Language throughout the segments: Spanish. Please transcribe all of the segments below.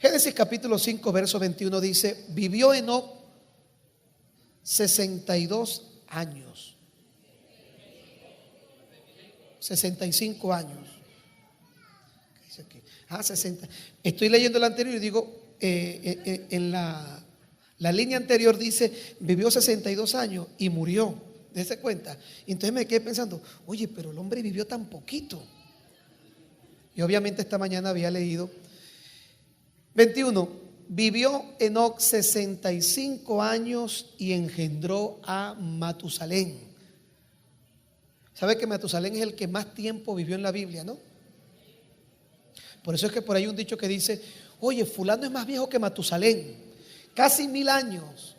Génesis capítulo 5 verso 21 dice: vivió Enoc 62 años. 65 años. ¿Qué dice aquí? 60. Estoy leyendo el anterior y digo, en la línea anterior dice: vivió 62 años y murió. Dese cuenta. Y entonces me quedé pensando, oye, pero el hombre vivió tan poquito. Y obviamente esta mañana había leído 21. Vivió Enoc 65 años y engendró a Matusalén. ¿Sabe que Matusalén es el que más tiempo vivió en la Biblia, no? Por eso es que por ahí hay un dicho que dice: oye, fulano es más viejo que Matusalén. Casi 1000 años.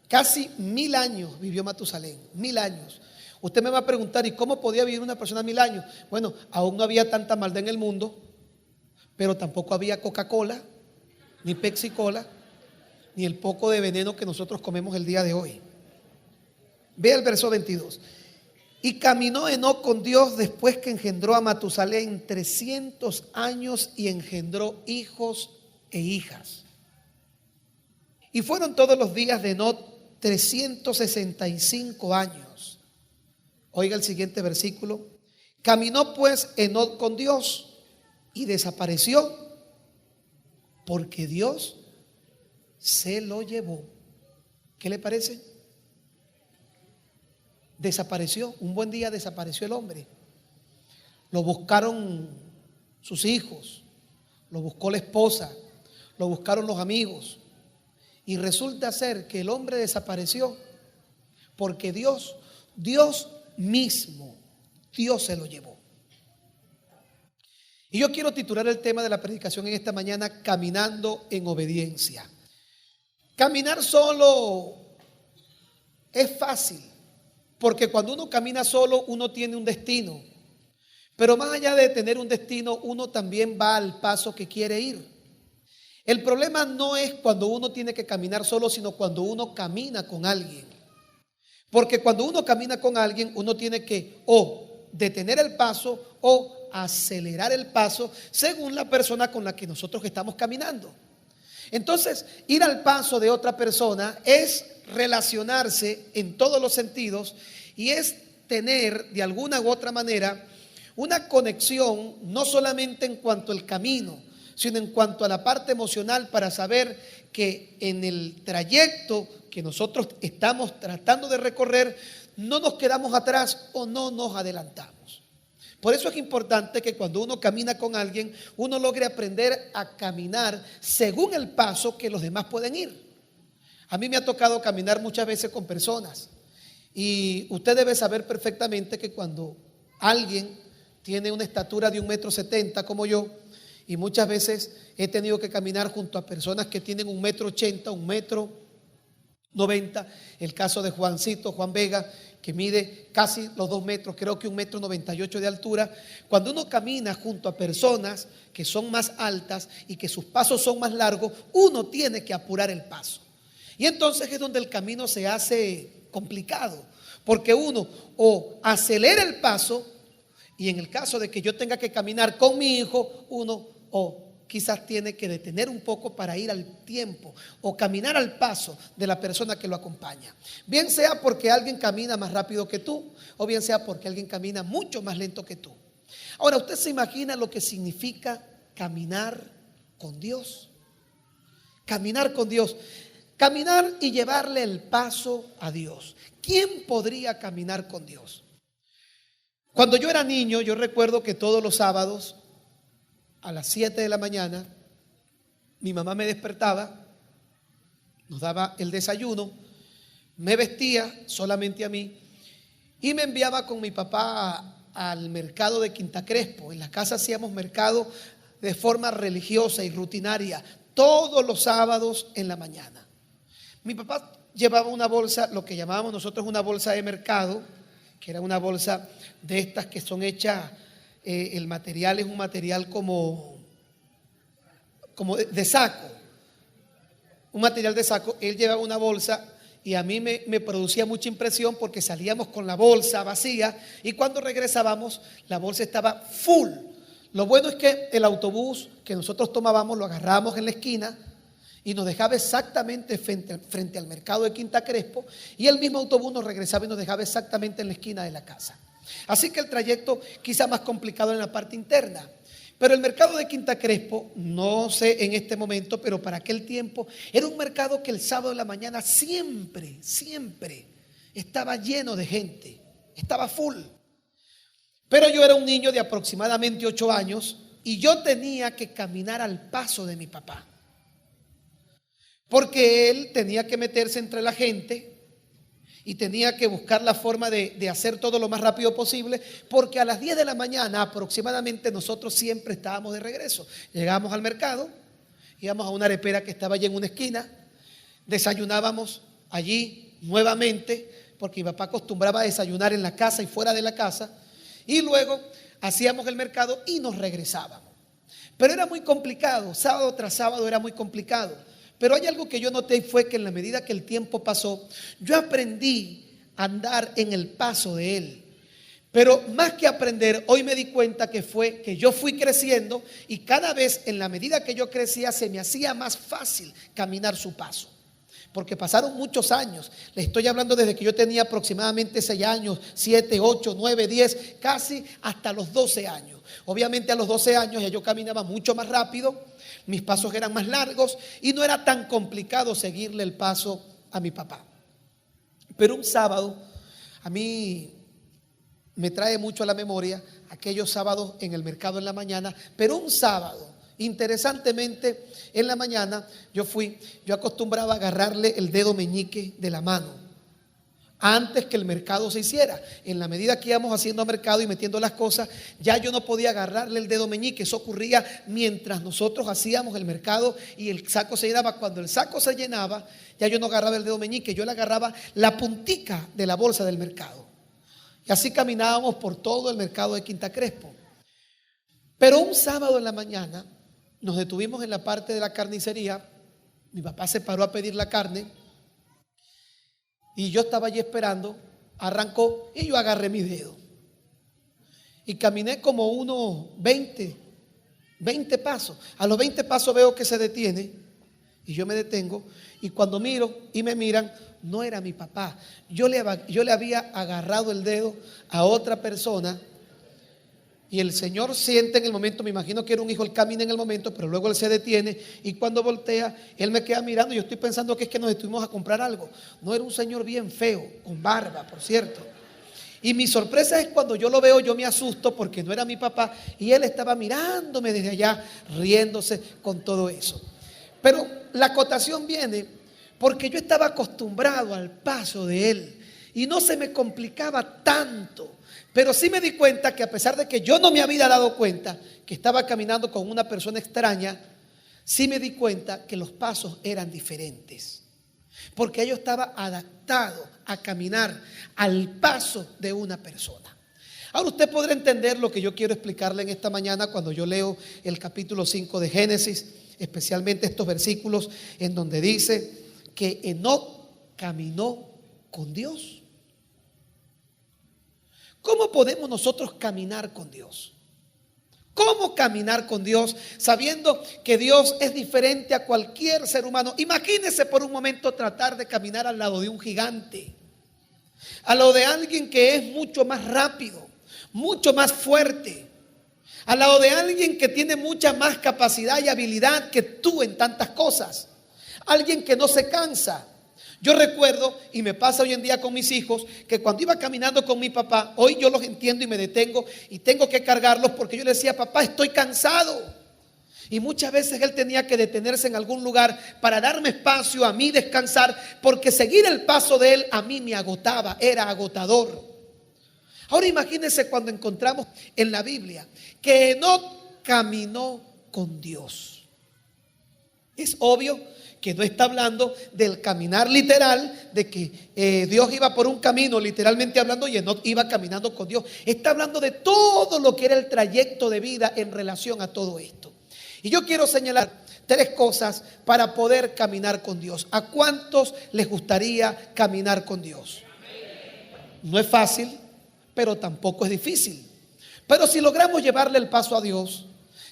Casi 1000 años vivió Matusalén. 1000 años. Usted me va a preguntar: ¿y cómo podía vivir una persona 1000 años? Bueno, aún no había tanta maldad en el mundo, pero tampoco había Coca-Cola, ni Pepsi-Cola, ni el poco de veneno que nosotros comemos el día de hoy. Vea el verso 22. Y caminó Enoc con Dios después que engendró a Matusalén 300 años y engendró hijos e hijas. Y fueron todos los días de Enoc 365 años. Oiga el siguiente versículo. Caminó pues Enoc con Dios y desapareció porque Dios se lo llevó. ¿Qué le parece? Desapareció. Un buen día desapareció el hombre. Lo buscaron sus hijos, lo buscó la esposa, lo buscaron los amigos. Y resulta ser que el hombre desapareció porque Dios mismo, Dios se lo llevó. Y yo quiero titular el tema de la predicación en esta mañana: caminando en obediencia. Caminar solo es fácil, porque cuando uno camina solo uno tiene un destino. Pero más allá de tener un destino, uno también va al paso que quiere ir. El problema no es cuando uno tiene que caminar solo, sino cuando uno camina con alguien. Porque cuando uno camina con alguien, uno tiene que o detener el paso o acelerar el paso según la persona con la que nosotros estamos caminando. Entonces, ir al paso de otra persona es relacionarse en todos los sentidos y es tener de alguna u otra manera una conexión, no solamente en cuanto al camino, sino en cuanto a la parte emocional, para saber que en el trayecto que nosotros estamos tratando de recorrer no nos quedamos atrás o no nos adelantamos. Por eso es importante que cuando uno camina con alguien, uno logre aprender a caminar según el paso que los demás pueden ir. A mí me ha tocado caminar muchas veces con personas y usted debe saber perfectamente que cuando alguien tiene una estatura de 1,70 m como yo, y muchas veces he tenido que caminar junto a personas que tienen 1,80 m, 1,90 m. El caso de Juan Vega, que mide casi los 2 metros, creo que 1,98 m de altura. Cuando uno camina junto a personas que son más altas y que sus pasos son más largos, uno tiene que apurar el paso. Y entonces es donde el camino se hace complicado, porque uno o acelera el paso, y en el caso de que yo tenga que caminar con mi hijo, uno o quizás tiene que detener un poco para ir al tiempo o caminar al paso de la persona que lo acompaña. Bien sea porque alguien camina más rápido que tú, o bien sea porque alguien camina mucho más lento que tú. Ahora, ¿usted se imagina lo que significa caminar con Dios? Caminar con Dios. Caminar y llevarle el paso a Dios. ¿Quién podría caminar con Dios? Cuando yo era niño, yo recuerdo que todos los sábados a las 7 de la mañana, mi mamá me despertaba, nos daba el desayuno, me vestía solamente a mí y me enviaba con mi papá al mercado de Quinta Crespo. En la casa hacíamos mercado de forma religiosa y rutinaria todos los sábados en la mañana. Mi papá llevaba una bolsa, lo que llamábamos nosotros una bolsa de mercado, que era una bolsa de estas que son hechas, el material es un material como de saco, un material de saco. Él llevaba una bolsa y a mí me producía mucha impresión porque salíamos con la bolsa vacía y cuando regresábamos la bolsa estaba full. Lo bueno es que el autobús que nosotros tomábamos lo agarrábamos en la esquina y nos dejaba exactamente frente al mercado de Quinta Crespo, y el mismo autobús nos regresaba y nos dejaba exactamente en la esquina de la casa. Así que el trayecto quizá más complicado en la parte interna. Pero el mercado de Quinta Crespo, no sé en este momento, pero para aquel tiempo, era un mercado que el sábado de la mañana siempre estaba lleno de gente, estaba full. Pero yo era un niño de aproximadamente 8 años y yo tenía que caminar al paso de mi papá, porque él tenía que meterse entre la gente y tenía que buscar la forma de hacer todo lo más rápido posible, porque a las 10 de la mañana aproximadamente nosotros siempre estábamos de regreso. Llegábamos al mercado, íbamos a una arepera que estaba allí en una esquina, desayunábamos allí nuevamente, porque mi papá acostumbraba a desayunar en la casa y fuera de la casa, y luego hacíamos el mercado y nos regresábamos. Pero era muy complicado, sábado tras sábado era muy complicado. Pero hay algo que yo noté, y fue que en la medida que el tiempo pasó, yo aprendí a andar en el paso de él. Pero más que aprender, hoy me di cuenta que fue que yo fui creciendo, y cada vez en la medida que yo crecía se me hacía más fácil caminar su paso. Porque pasaron muchos años, les estoy hablando desde que yo tenía aproximadamente 6 años, 7, 8, 9, 10, casi hasta los 12 años. Obviamente a los 12 años ya yo caminaba mucho más rápido, mis pasos eran más largos y no era tan complicado seguirle el paso a mi papá. Pero un sábado, a mí me trae mucho a la memoria aquellos sábados en el mercado en la mañana, pero un sábado, interesantemente, en la mañana yo acostumbraba a agarrarle el dedo meñique de la mano antes que el mercado se hiciera. En la medida que íbamos haciendo mercado y metiendo las cosas, ya yo no podía agarrarle el dedo meñique. Eso ocurría mientras nosotros hacíamos el mercado y el saco se llenaba. Cuando el saco se llenaba, ya yo no agarraba el dedo meñique, yo le agarraba la puntica de la bolsa del mercado. Y así caminábamos por todo el mercado de Quinta Crespo. Pero un sábado en la mañana nos detuvimos en la parte de la carnicería. Mi papá se paró a pedir la carne y yo estaba allí esperando. Arrancó y yo agarré mi dedo y caminé como unos 20 pasos. A los 20 pasos veo que se detiene y yo me detengo, y cuando miro y me miran, no era mi papá. Yo le había agarrado el dedo a otra persona. Y el Señor siente en el momento, me imagino que era un hijo, él camina en el momento, pero luego él se detiene, y cuando voltea, él me queda mirando. Yo estoy pensando que es que nos estuvimos a comprar algo. No, era un señor bien feo, con barba, por cierto. Y mi sorpresa es cuando yo lo veo, yo me asusto porque no era mi papá, y él estaba mirándome desde allá, riéndose con todo eso. Pero la acotación viene porque yo estaba acostumbrado al paso de él y no se me complicaba tanto. Pero sí me di cuenta que, a pesar de que yo no me había dado cuenta que estaba caminando con una persona extraña, sí me di cuenta que los pasos eran diferentes, porque yo estaba adaptado a caminar al paso de una persona. Ahora usted podrá entender lo que yo quiero explicarle en esta mañana cuando yo leo el capítulo 5 de Génesis, especialmente estos versículos en donde dice que Enoc caminó con Dios. ¿Cómo podemos nosotros caminar con Dios? ¿Cómo caminar con Dios sabiendo que Dios es diferente a cualquier ser humano? Imagínese por un momento tratar de caminar al lado de un gigante, al lado de alguien que es mucho más rápido, mucho más fuerte, al lado de alguien que tiene mucha más capacidad y habilidad que tú en tantas cosas, alguien que no se cansa. Yo recuerdo, y me pasa hoy en día con mis hijos, que cuando iba caminando con mi papá, hoy yo los entiendo y me detengo y tengo que cargarlos, porque yo le decía: papá, estoy cansado. Y muchas veces él tenía que detenerse en algún lugar para darme espacio a mí descansar, porque seguir el paso de él a mí me agotaba, era agotador. Ahora imagínense cuando encontramos en la Biblia que Enoc caminó con Dios. Es obvio que no está hablando del caminar literal, de que Dios iba por un camino, literalmente hablando, y Enoc iba caminando con Dios. Está hablando de todo lo que era el trayecto de vida en relación a todo esto. Y yo quiero señalar 3 cosas para poder caminar con Dios. ¿A cuántos les gustaría caminar con Dios? No es fácil, pero tampoco es difícil. Pero si logramos llevarle el paso a Dios,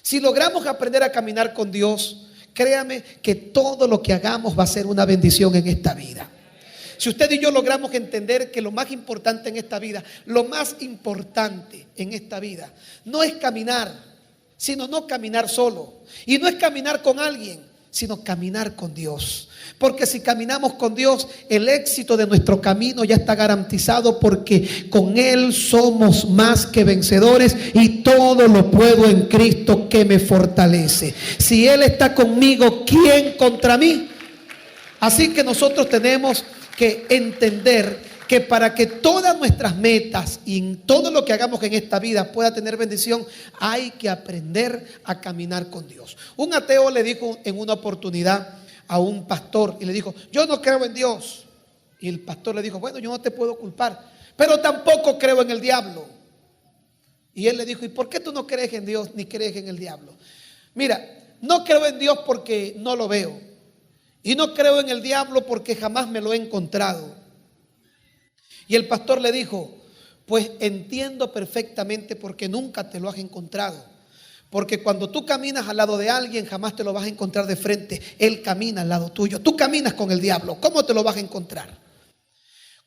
Si logramos aprender a caminar con Dios, créame que todo lo que hagamos va a ser una bendición en esta vida. Si usted y yo logramos entender que lo más importante en esta vida, lo más importante en esta vida, no es caminar, sino no caminar solo. Y no es caminar con alguien, sino caminar con Dios. Porque si caminamos con Dios, el éxito de nuestro camino ya está garantizado, porque con Él somos más que vencedores y todo lo puedo en Cristo que me fortalece. Si Él está conmigo, ¿quién contra mí? Así que nosotros tenemos que entender que para que todas nuestras metas y todo lo que hagamos en esta vida pueda tener bendición, hay que aprender a caminar con Dios. Un ateo le dijo en una oportunidad a un pastor y le dijo: yo no creo en Dios. Y el pastor le dijo: bueno, yo no te puedo culpar, pero tampoco creo en el diablo. Y él le dijo: ¿y por qué tú no crees en Dios ni crees en el diablo? Mira, no creo en Dios porque no lo veo, y no creo en el diablo porque jamás me lo he encontrado. Y el pastor le dijo: pues entiendo perfectamente porque nunca te lo has encontrado. Porque cuando tú caminas al lado de alguien, jamás te lo vas a encontrar de frente. Él camina al lado tuyo. Tú caminas con el diablo, ¿cómo te lo vas a encontrar?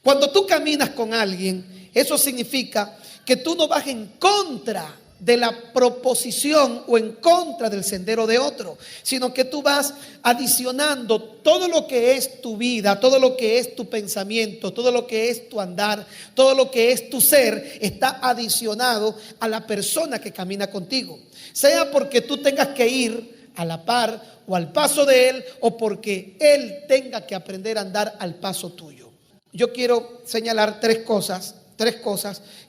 Cuando tú caminas con alguien, eso significa que tú no vas en contra de la proposición o en contra del sendero de otro, sino que tú vas adicionando todo lo que es tu vida, todo lo que es tu pensamiento, todo lo que es tu andar, todo lo que es tu ser, está adicionado a la persona que camina contigo. Sea porque tú tengas que ir a la par o al paso de él, o porque él tenga que aprender a andar al paso tuyo. Yo quiero señalar tres cosas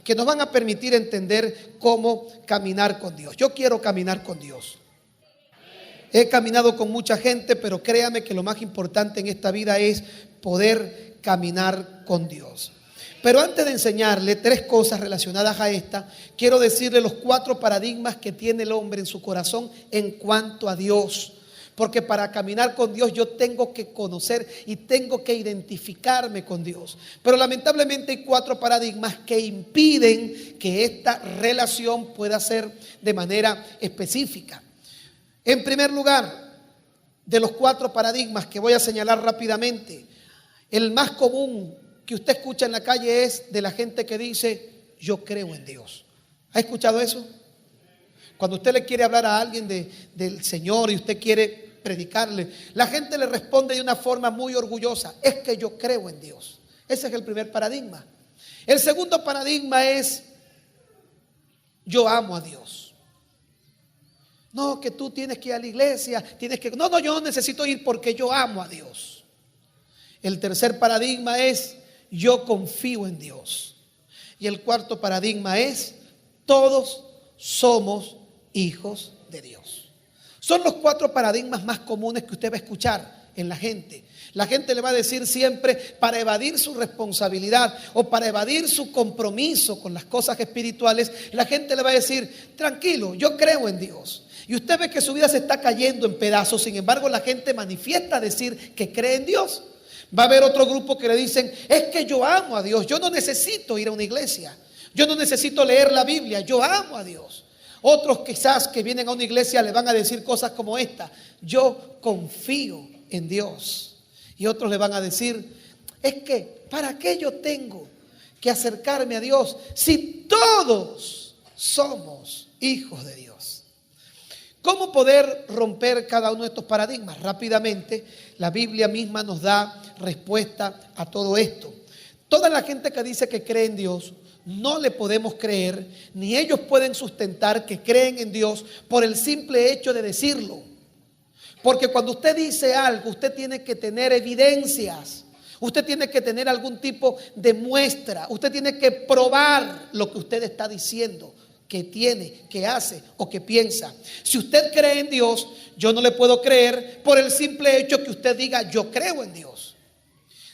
que nos van a permitir entender cómo caminar con Dios. Yo quiero caminar con Dios. He caminado con mucha gente, pero créame que lo más importante en esta vida es poder caminar con Dios. Pero antes de enseñarle tres cosas relacionadas a esta, quiero decirle los 4 paradigmas que tiene el hombre en su corazón en cuanto a Dios. Porque para caminar con Dios yo tengo que conocer y tengo que identificarme con Dios. Pero lamentablemente hay 4 paradigmas que impiden que esta relación pueda ser de manera específica. En primer lugar, de los 4 paradigmas que voy a señalar rápidamente, el más común que usted escucha en la calle es de la gente que dice: yo creo en Dios. ¿Ha escuchado eso? Cuando usted le quiere hablar a alguien del Señor y usted quiere predicarle, la gente le responde de una forma muy orgullosa: es que yo creo en Dios. Ese es el primer paradigma. El segundo paradigma es: yo amo a Dios. No, que tú tienes que ir a la iglesia, no, yo no necesito ir porque yo amo a Dios. El tercer paradigma es: yo confío en Dios. Y el cuarto paradigma es: todos somos hijos de Dios. Son los 4 paradigmas más comunes que usted va a escuchar en la gente. La gente le va a decir siempre, para evadir su responsabilidad o para evadir su compromiso con las cosas espirituales, la gente le va a decir: tranquilo, yo creo en Dios. Y usted ve que su vida se está cayendo en pedazos. Sin embargo, la gente manifiesta decir que cree en Dios. Va a haber otro grupo que le dicen: es que yo amo a Dios, yo no necesito ir a una iglesia, yo no necesito leer la Biblia, yo amo a Dios. Otros quizás que vienen a una iglesia le van a decir cosas como esta: yo confío en Dios. Y otros le van a decir: es que ¿para qué yo tengo que acercarme a Dios si todos somos hijos de Dios? ¿Cómo poder romper cada uno de estos paradigmas? Rápidamente, la Biblia misma nos da respuesta a todo esto. Toda la gente que dice que cree en Dios, no le podemos creer, ni ellos pueden sustentar que creen en Dios por el simple hecho de decirlo. Porque cuando usted dice algo, usted tiene que tener evidencias. Usted tiene que tener algún tipo de muestra. Usted tiene que probar lo que usted está diciendo, que tiene, que hace o que piensa. Si usted cree en Dios, yo no le puedo creer por el simple hecho que usted diga yo creo en Dios,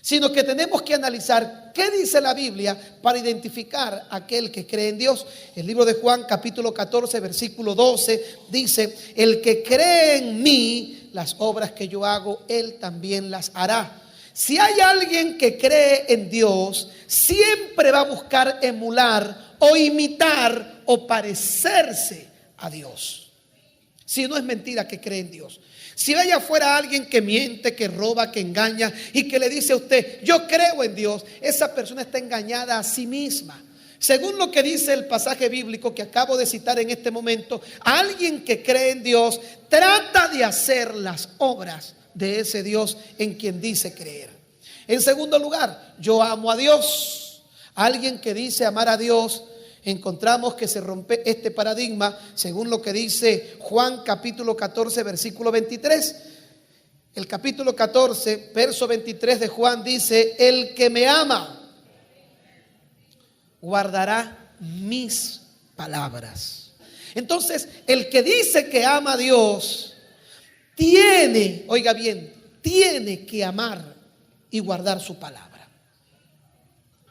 sino que tenemos que analizar qué dice la Biblia para identificar a aquel que cree en Dios. El libro de Juan capítulo 14 versículo 12 dice: el que cree en mí, las obras que yo hago, él también las hará. Si hay alguien que cree en Dios, siempre va a buscar emular o imitar o parecerse a Dios. Si no es mentira que cree en Dios. Si allá fuera alguien que miente, que roba, que engaña y que le dice a usted, yo creo en Dios, esa persona está engañada a sí misma. Según lo que dice el pasaje bíblico que acabo de citar en este momento, alguien que cree en Dios trata de hacer las obras de ese Dios en quien dice creer. En segundo lugar, yo amo a Dios. Alguien que dice amar a Dios, encontramos que se rompe este paradigma según lo que dice Juan capítulo 14 versículo 23. El capítulo 14 verso 23 de Juan dice: el que me ama guardará mis palabras. Entonces, el que dice que ama a Dios tiene, oiga bien, tiene que amar y guardar su palabra.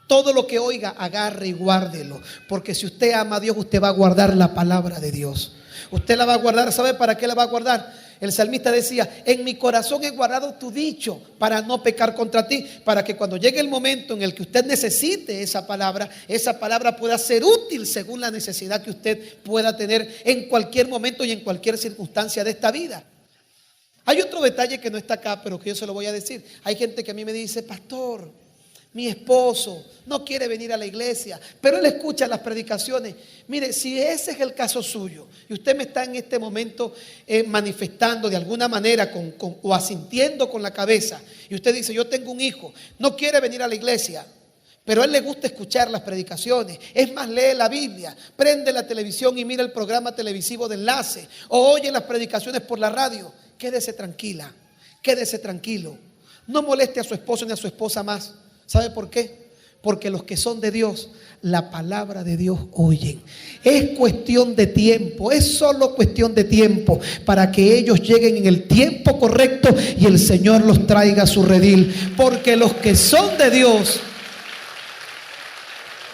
Todo lo que oiga, agarre y guárdelo. Porque si usted ama a Dios, usted va a guardar la palabra de Dios. Usted la va a guardar. ¿Sabe para qué la va a guardar? El salmista decía: en mi corazón he guardado tu dicho para no pecar contra ti. Para que cuando llegue el momento en el que usted necesite esa palabra pueda ser útil según la necesidad que usted pueda tener en cualquier momento y en cualquier circunstancia de esta vida. Hay otro detalle que no está acá, pero que yo se lo voy a decir. Hay gente que a mí me dice: pastor, mi esposo no quiere venir a la iglesia, pero él escucha las predicaciones. Mire, si ese es el caso suyo y usted me está en este momento manifestando de alguna manera o asintiendo con la cabeza, y usted dice: yo tengo un hijo, no quiere venir a la iglesia, pero a él le gusta escuchar las predicaciones, es más, lee la Biblia, prende la televisión y mira el programa televisivo de enlace, o oye las predicaciones por la radio, quédese tranquila, quédese tranquilo. No moleste a su esposo ni a su esposa más. ¿Sabe por qué? Porque los que son de Dios, la palabra de Dios oyen. Es cuestión de tiempo, es solo cuestión de tiempo para que ellos lleguen en el tiempo correcto y el Señor los traiga a su redil. Porque los que son de Dios,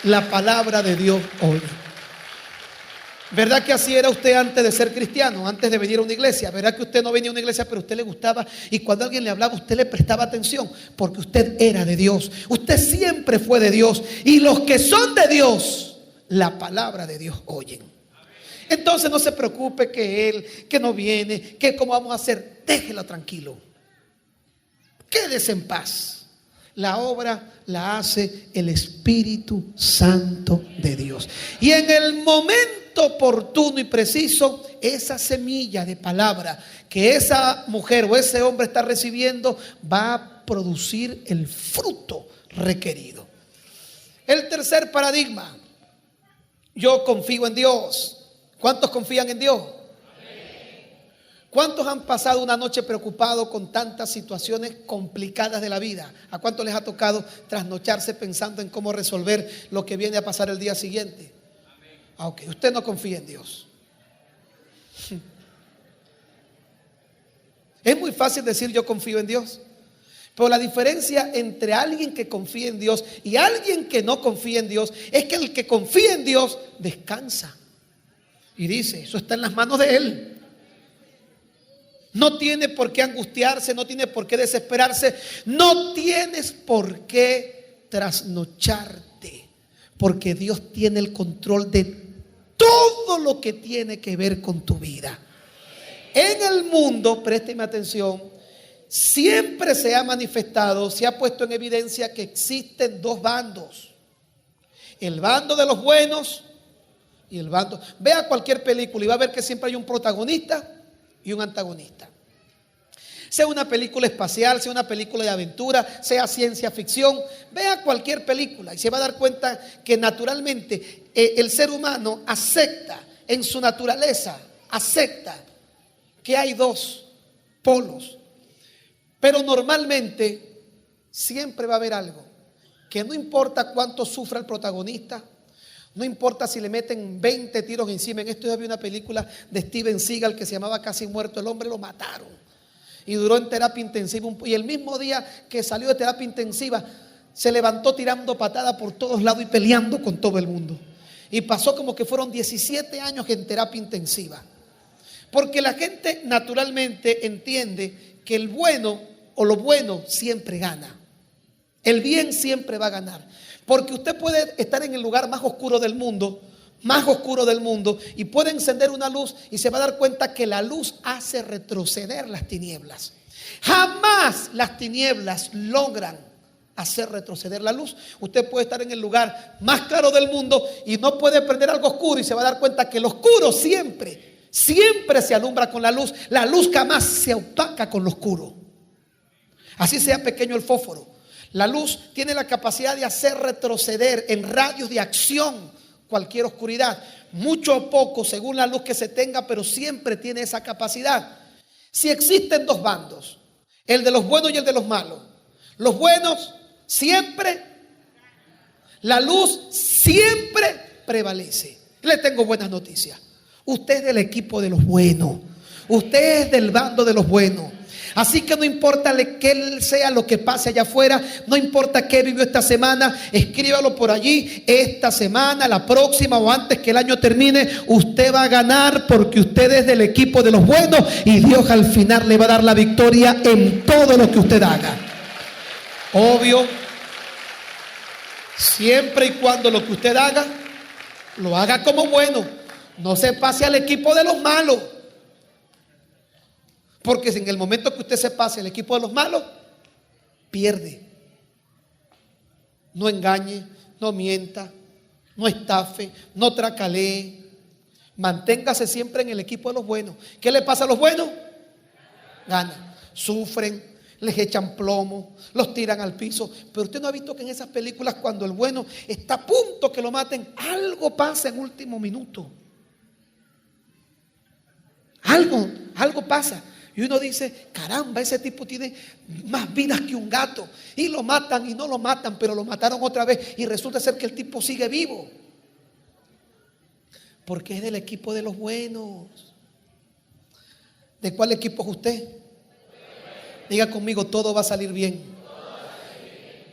la palabra de Dios oyen. ¿Verdad que así era usted antes de ser cristiano, antes de venir a una iglesia? ¿Verdad que usted no venía a una iglesia, pero a usted le gustaba y cuando alguien le hablaba usted le prestaba atención? Porque usted era de Dios, usted siempre fue de Dios, y los que son de Dios, la palabra de Dios oyen. Entonces no se preocupe que él, que no viene, que cómo vamos a hacer. Déjelo tranquilo, quédese en paz. La obra la hace el Espíritu Santo de Dios. Y en el momento oportuno y preciso, esa semilla de palabra que esa mujer o ese hombre está recibiendo va a producir el fruto requerido. El tercer paradigma: yo confío en Dios. ¿Cuántos confían en Dios? ¿Cuántos han pasado una noche preocupados con tantas situaciones complicadas de la vida? ¿A cuántos les ha tocado trasnocharse pensando en cómo resolver lo que viene a pasar el día siguiente? Ok, usted no confía en Dios. Es muy fácil decir yo confío en Dios, pero la diferencia entre alguien que confía en Dios y alguien que no confía en Dios es que el que confía en Dios descansa y dice: eso está en las manos de Él. No tiene por qué angustiarse, no tiene por qué desesperarse, no tienes por qué trasnocharte, porque Dios tiene el control de todo lo que tiene que ver con tu vida. En el mundo, présteme atención, siempre se ha manifestado, se ha puesto en evidencia que existen dos bandos: el bando de los buenos y el bando. Vea cualquier película y va a ver que siempre hay un protagonista y un antagonista. Sea una película espacial, sea una película de aventura, sea ciencia ficción, vea cualquier película y se va a dar cuenta que naturalmente el ser humano acepta, en su naturaleza, acepta que hay dos polos. Pero normalmente siempre va a haber algo que no importa cuánto sufra el protagonista, no importa si le meten 20 tiros encima. En esto yo vi una película de Steven Seagal que se llamaba Casi Muerto. El hombre lo mataron y duró en terapia intensiva. Y el mismo día que salió de terapia intensiva, se levantó tirando patadas por todos lados y peleando con todo el mundo. Y pasó como que fueron 17 años en terapia intensiva. Porque la gente naturalmente entiende que el bueno o lo bueno siempre gana. El bien siempre va a ganar. Porque usted puede estar en el lugar más oscuro del mundo, más oscuro del mundo y puede encender una luz y se va a dar cuenta que la luz hace retroceder las tinieblas. Jamás las tinieblas logran hacer retroceder la luz. Usted puede estar en el lugar más claro del mundo y no puede prender algo oscuro y se va a dar cuenta que lo oscuro siempre se alumbra con la luz. La luz jamás se opaca con lo oscuro. Así sea pequeño el fósforo. La luz tiene la capacidad de hacer retroceder en radios de acción cualquier oscuridad, mucho o poco según la luz que se tenga, pero siempre tiene esa capacidad. Si existen dos bandos, el de los buenos y el de los malos, los buenos siempre, la luz siempre prevalece. Le tengo buenas noticias. Usted es del equipo de los buenos, usted es del bando de los buenos. Así que no importa que sea lo que pase allá afuera, no importa qué vivió esta semana, escríbalo por allí. Esta semana, la próxima o antes que el año termine, usted va a ganar porque usted es del equipo de los buenos y Dios al final le va a dar la victoria en todo lo que usted haga. Obvio, siempre y cuando lo que usted haga, lo haga como bueno, no se pase al equipo de los malos. Porque en el momento que usted se pase el equipo de los malos, pierde. No engañe, no mienta, no estafe, no tracalee. Manténgase siempre en el equipo de los buenos. ¿Qué le pasa a los buenos? Ganan, sufren, les echan plomo, los tiran al piso. Pero usted no ha visto que en esas películas cuando el bueno está a punto que lo maten, algo pasa en último minuto. Algo pasa. Y uno dice, caramba, ese tipo tiene más vidas que un gato. Y lo matan y no lo matan, pero lo mataron otra vez. Y resulta ser que el tipo sigue vivo. Porque es del equipo de los buenos. ¿De cuál equipo es usted? Diga conmigo, todo va a salir bien.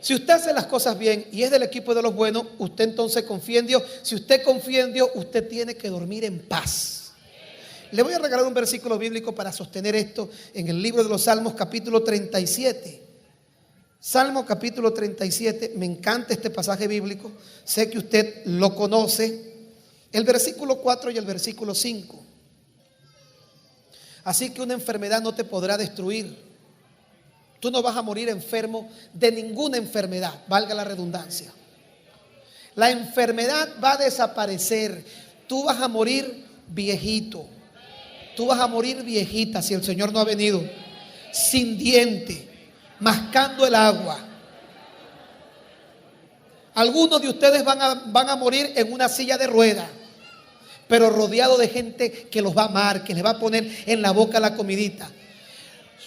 Si usted hace las cosas bien y es del equipo de los buenos, usted entonces confía en Dios. Si usted confía en Dios, usted tiene que dormir en paz. Le voy a regalar un versículo bíblico para sostener esto en el libro de los Salmos, capítulo 37. Salmo capítulo 37, me encanta este pasaje bíblico, sé que usted lo conoce, el versículo 4 y el versículo 5. Así que una enfermedad no te podrá destruir. Tú no vas a morir enfermo de ninguna enfermedad, valga la redundancia. La enfermedad va a desaparecer, tú vas a morir viejito. Tú vas a morir viejita si el Señor no ha venido, sin diente, mascando el agua. Algunos de ustedes van a morir en una silla de ruedas, pero rodeado de gente que los va a amar, que les va a poner en la boca la comidita.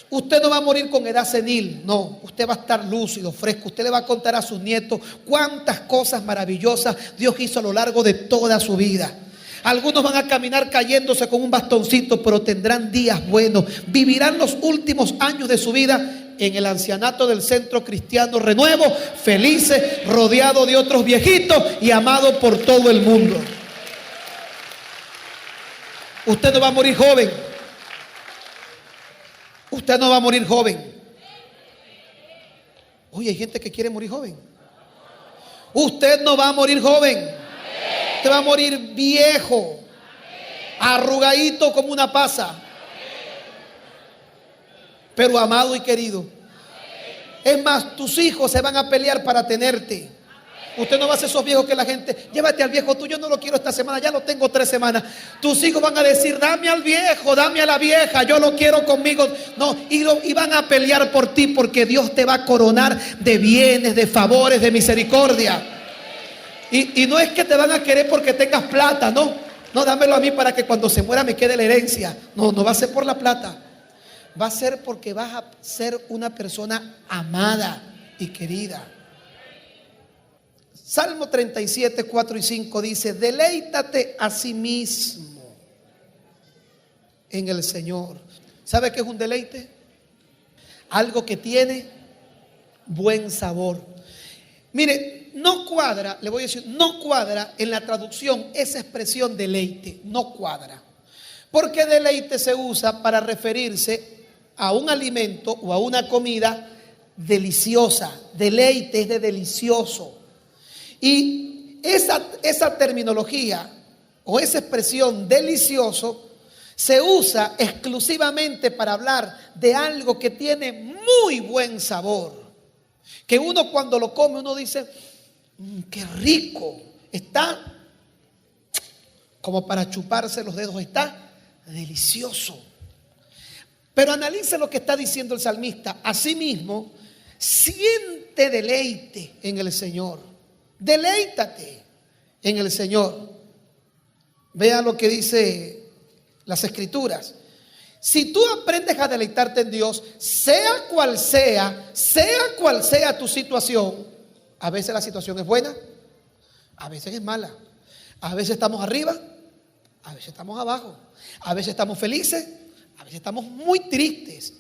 Usted no va a morir con edad senil, no, usted va a estar lúcido, fresco. Usted le va a contar a sus nietos cuántas cosas maravillosas Dios hizo a lo largo de toda su vida. Algunos van a caminar cayéndose con un bastoncito, pero tendrán días buenos. Vivirán los últimos años de su vida en el ancianato del Centro Cristiano Renuevo, felices, rodeado de otros viejitos y amado por todo el mundo. Usted no va a morir joven. Usted no va a morir joven. Oye, hay gente que quiere morir joven. Usted no va a morir joven. Usted va a morir viejo, arrugadito como una pasa, pero amado y querido. Es más, tus hijos se van a pelear para tenerte. Usted no va a ser esos viejos que la gente, llévate al viejo tuyo, no lo quiero esta semana, ya lo tengo 3 semanas. Tus hijos van a decir, dame al viejo, dame a la vieja, yo lo quiero conmigo. No, y van a pelear por ti porque Dios te va a coronar de bienes, de favores, de misericordia. Y no es que te van a querer porque tengas plata, no. No, dámelo a mí para que cuando se muera me quede la herencia. No, no va a ser por la plata. Va a ser porque vas a ser una persona amada y querida. Salmo 37, 4 y 5 dice, deleítate a sí mismo en el Señor. ¿Sabe qué es un deleite? Algo que tiene buen sabor. Mire, no cuadra, le voy a decir, no cuadra en la traducción esa expresión deleite, no cuadra. Porque deleite se usa para referirse a un alimento o a una comida deliciosa. Deleite es de delicioso. Y esa terminología o esa expresión delicioso se usa exclusivamente para hablar de algo que tiene muy buen sabor. Que uno cuando lo come, uno dice, qué rico. Está como para chuparse los dedos, está delicioso. Pero analice lo que está diciendo el salmista. Asimismo, siente deleite en el Señor. Deleítate en el Señor. Vea lo que dice las Escrituras. Si tú aprendes a deleitarte en Dios, sea cual sea tu situación, a veces la situación es buena, a veces es mala, a veces estamos arriba, a veces estamos abajo, a veces estamos felices, a veces estamos muy tristes.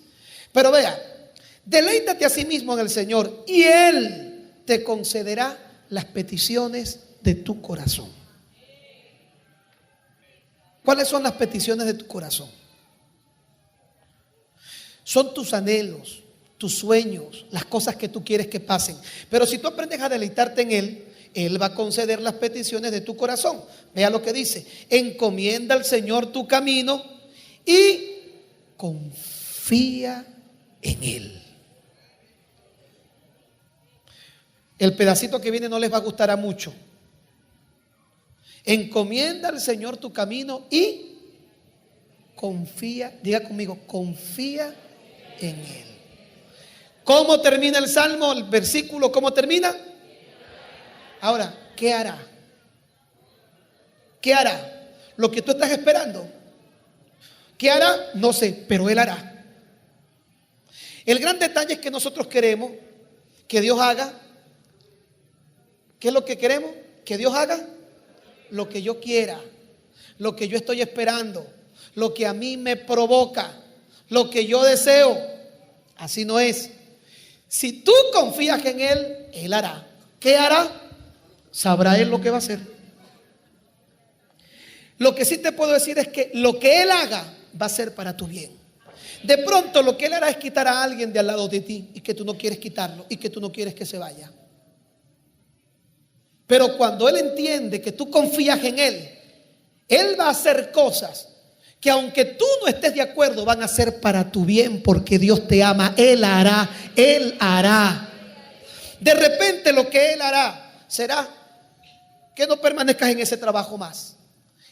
Pero vea, deleítate a sí mismo en el Señor y Él te concederá las peticiones de tu corazón. ¿Cuáles son las peticiones de tu corazón? Son tus anhelos, tus sueños, las cosas que tú quieres que pasen. Pero si tú aprendes a deleitarte en Él, Él va a conceder las peticiones de tu corazón. Vea lo que dice: encomienda al Señor tu camino y confía en Él. El pedacito que viene no les va a gustar a mucho. Encomienda al Señor tu camino y confía, diga conmigo, confía en Él. ¿Cómo termina el salmo? El versículo, ¿cómo termina? Ahora, ¿qué hará? ¿Qué hará? Lo que tú estás esperando. ¿Qué hará? No sé, pero Él hará. El gran detalle es que nosotros queremos que Dios haga. ¿Qué es lo que queremos? Que Dios haga lo que yo quiera, lo que yo estoy esperando, lo que a mí me provoca, lo que yo deseo. Así no es. Si tú confías en Él, Él hará. ¿Qué hará? Sabrá Él lo que va a hacer. Lo que sí te puedo decir es que lo que Él haga va a ser para tu bien. De pronto lo que Él hará es quitar a alguien de al lado de ti y que tú no quieres quitarlo y que tú no quieres que se vaya. Pero cuando Él entiende que tú confías en Él, Él va a hacer cosas que aunque tú no estés de acuerdo, van a ser para tu bien, porque Dios te ama. Él hará, Él hará. De repente lo que Él hará será que no permanezcas en ese trabajo más.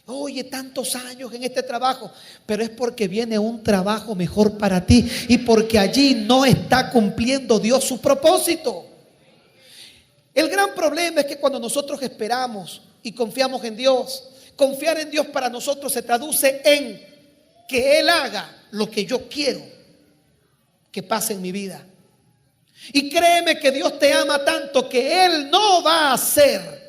Oye, tantos años en este trabajo, pero es porque viene un trabajo mejor para ti y porque allí no está cumpliendo Dios su propósito. El gran problema es que cuando nosotros esperamos y confiamos en Dios, confiar en Dios para nosotros se traduce en que Él haga lo que yo quiero que pase en mi vida. Y créeme que Dios te ama tanto que Él no va a hacer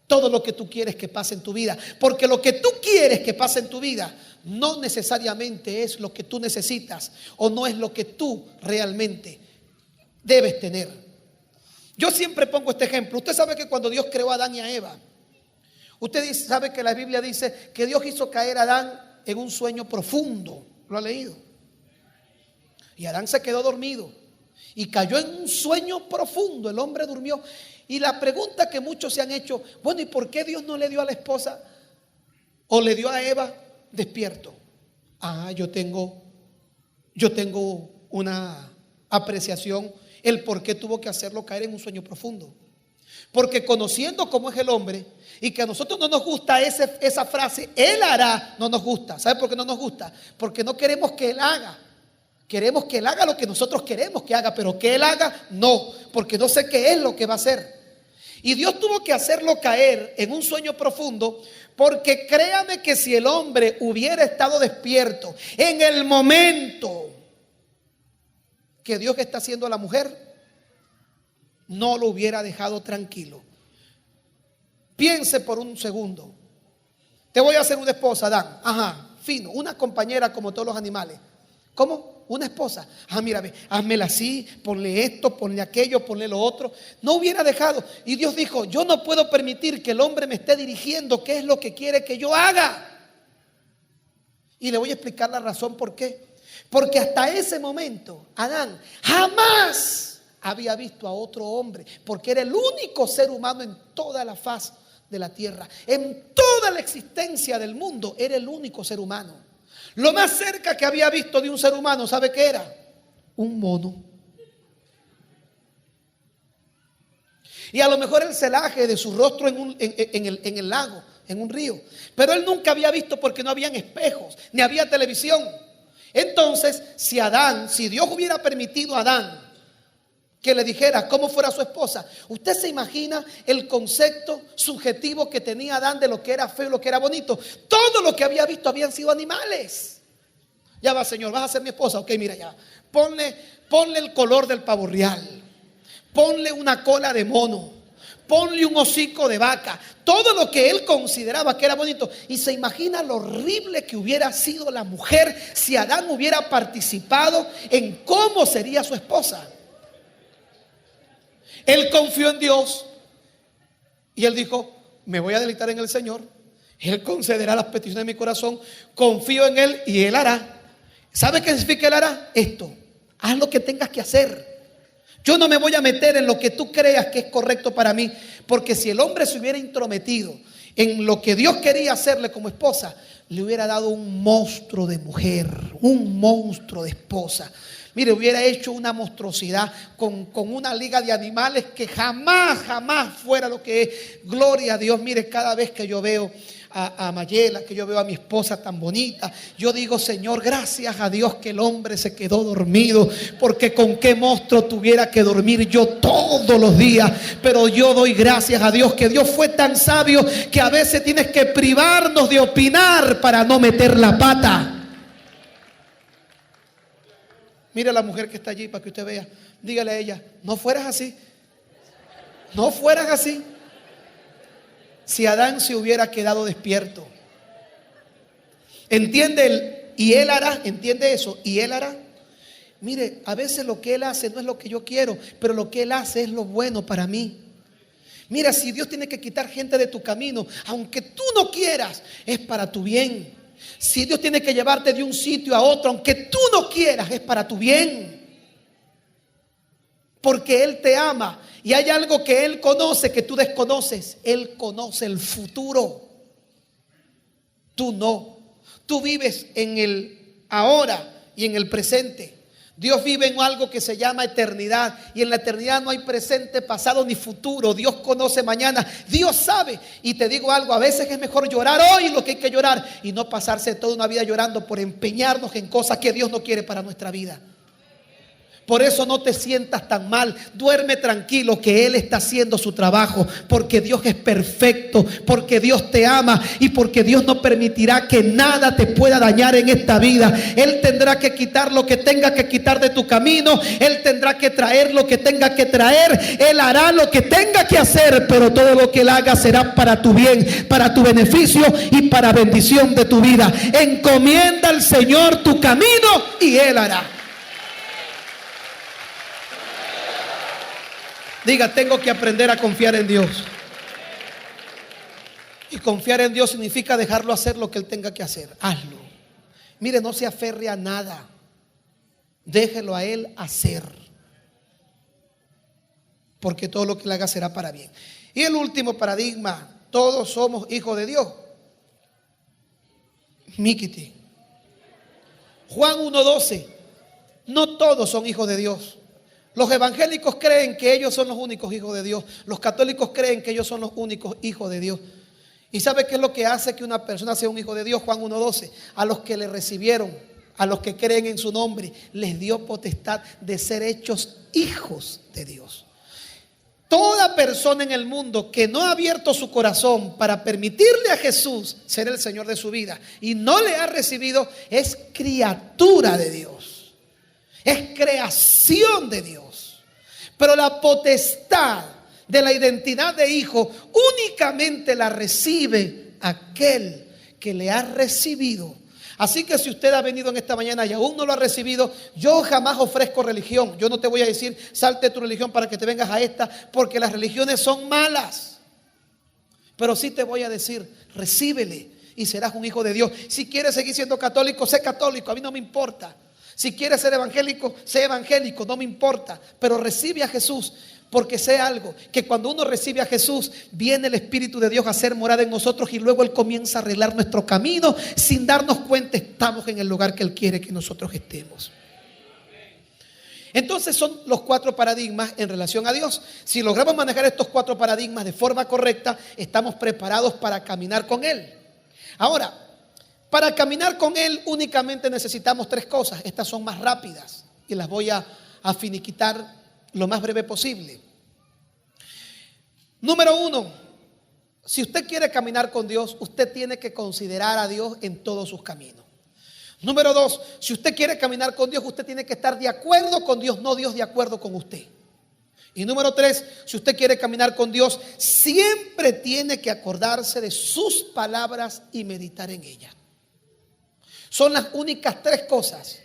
todo lo que tú quieres que pase en tu vida, porque lo que tú quieres que pase en tu vida no necesariamente es lo que tú necesitas o no es lo que tú realmente debes tener. Yo siempre pongo este ejemplo. Usted sabe que cuando Dios creó a Adán y a Eva, usted sabe que la Biblia dice que Dios hizo caer a Adán en un sueño profundo. ¿Lo ha leído? Y Adán se quedó dormido y cayó en un sueño profundo. El hombre durmió. Y la pregunta que muchos se han hecho: bueno, ¿y por qué Dios no le dio a la esposa o le dio a Eva despierto? Yo tengo una apreciación el por qué tuvo que hacerlo caer en un sueño profundo. Porque conociendo cómo es el hombre y que a nosotros no nos gusta esa frase, Él hará, no nos gusta. ¿Sabe por qué no nos gusta? Porque no queremos que Él haga. Queremos que Él haga lo que nosotros queremos que haga, pero que Él haga, no, porque no sé qué es lo que va a hacer. Y Dios tuvo que hacerlo caer en un sueño profundo, porque créame que si el hombre hubiera estado despierto en el momento que Dios está haciendo a la mujer, no lo hubiera dejado tranquilo. Piense por un segundo. Te voy a hacer una esposa, Adán. Fino, una compañera como todos los animales. ¿Cómo? Una esposa. Mira, ve, házmela así, ponle esto, ponle aquello, ponle lo otro. No hubiera dejado. Y Dios dijo: yo no puedo permitir que el hombre me esté dirigiendo qué es lo que quiere que yo haga. Y le voy a explicar la razón por qué. Porque hasta ese momento Adán jamás había visto a otro hombre, porque era el único ser humano en toda la faz de la tierra. En toda la existencia del mundo era el único ser humano. Lo más cerca que había visto de un ser humano, ¿sabe qué era? Un mono. Y a lo mejor el celaje de su rostro en el lago, en un río. Pero él nunca había visto, porque no habían espejos, ni había televisión. Entonces, si Dios hubiera permitido a Adán que le dijera cómo fuera su esposa, ¿usted se imagina el concepto subjetivo que tenía Adán de lo que era feo y lo que era bonito? Todo lo que había visto habían sido animales. Ya va, Señor, vas a ser mi esposa. Ok, mira, ya. Ponle el color del pavo real. Ponle una cola de mono. Ponle un hocico de vaca. Todo lo que él consideraba que era bonito. Y se imagina lo horrible que hubiera sido la mujer si Adán hubiera participado en cómo sería su esposa. Él confió en Dios y él dijo: me voy a deleitar en el Señor. Él concederá las peticiones de mi corazón. Confío en Él y Él hará. ¿Sabe qué significa Él hará? Esto: haz lo que tengas que hacer. Yo no me voy a meter en lo que tú creas que es correcto para mí, porque si el hombre se hubiera intrometido en lo que Dios quería hacerle como esposa, le hubiera dado un monstruo de mujer, un monstruo de esposa. Mire, hubiera hecho una monstruosidad con una liga de animales que jamás fuera lo que es. Gloria a Dios. Mire, cada vez que yo veo a Mayela, que yo veo a mi esposa tan bonita, yo digo: Señor, gracias a Dios que el hombre se quedó dormido, porque con qué monstruo tuviera que dormir yo todos los días. Pero yo doy gracias a Dios que Dios fue tan sabio que a veces tienes que privarnos de opinar para no meter la pata. Mire a la mujer que está allí para que usted vea. Dígale a ella: no fueras así. No fueras así. Si Adán se hubiera quedado despierto. ¿Entiende? Y él hará. ¿Entiende eso? Y él hará. Mire, a veces lo que él hace no es lo que yo quiero, pero lo que él hace es lo bueno para mí. Mira, si Dios tiene que quitar gente de tu camino, aunque tú no quieras, es para tu bien. Si Dios tiene que llevarte de un sitio a otro, aunque tú no quieras, es para tu bien. Porque Él te ama. Y hay algo que Él conoce que tú desconoces. Él conoce el futuro. Tú no. Tú vives en el ahora y en el presente. Dios vive en algo que se llama eternidad. Y en la eternidad no hay presente, pasado ni futuro. Dios conoce mañana. Dios sabe. Y te digo algo: a veces es mejor llorar hoy lo que hay que llorar, y no pasarse toda una vida llorando por empeñarnos en cosas que Dios no quiere para nuestra vida. Por eso no te sientas tan mal. Duerme tranquilo que Él está haciendo su trabajo, porque Dios es perfecto, porque Dios te ama y porque Dios no permitirá que nada te pueda dañar en esta vida. Él tendrá que quitar lo que tenga que quitar de tu camino. Él tendrá que traer lo que tenga que traer. Él hará lo que tenga que hacer, pero todo lo que Él haga será para tu bien, para tu beneficio y para bendición de tu vida. Encomienda al Señor tu camino y Él hará. Diga: tengo que aprender a confiar en Dios. Y confiar en Dios significa dejarlo hacer lo que Él tenga que hacer. Hazlo. Mire, no se aferre a nada. Déjelo a Él hacer. Porque todo lo que Él haga será para bien. Y el último paradigma: todos somos hijos de Dios. Miquiti. Juan 1:12. No todos son hijos de Dios. Los evangélicos creen que ellos son los únicos hijos de Dios. Los católicos creen que ellos son los únicos hijos de Dios. ¿Y sabe qué es lo que hace que una persona sea un hijo de Dios? Juan 1:12. A los que le recibieron, a los que creen en su nombre, les dio potestad de ser hechos hijos de Dios. Toda persona en el mundo que no ha abierto su corazón para permitirle a Jesús ser el Señor de su vida y no le ha recibido, es criatura de Dios. Es creación de Dios. Pero la potestad de la identidad de hijo únicamente la recibe aquel que le ha recibido. Así que si usted ha venido en esta mañana y aún no lo ha recibido, yo jamás ofrezco religión. Yo no te voy a decir: salte de tu religión para que te vengas a esta, porque las religiones son malas. Pero sí te voy a decir: recíbele y serás un hijo de Dios. Si quieres seguir siendo católico, sé católico, a mí no me importa. Si quieres ser evangélico, sé evangélico, no me importa. Pero recibe a Jesús, Porque sé algo, que cuando uno recibe a Jesús, viene el Espíritu de Dios a hacer morada en nosotros y luego Él comienza a arreglar nuestro camino. Sin darnos cuenta, estamos en el lugar que Él quiere que nosotros estemos. Entonces son los 4 paradigmas en relación a Dios. Si logramos manejar estos 4 paradigmas de forma correcta, estamos preparados para caminar con Él. Ahora, para caminar con Él únicamente necesitamos 3 cosas. Estas son más rápidas y las voy a finiquitar lo más breve posible. Número 1, si usted quiere caminar con Dios, usted tiene que considerar a Dios en todos sus caminos. Número 2, si usted quiere caminar con Dios, usted tiene que estar de acuerdo con Dios, no Dios de acuerdo con usted. Y número 3, si usted quiere caminar con Dios, siempre tiene que acordarse de sus palabras y meditar en ellas. Son las únicas 3 cosas,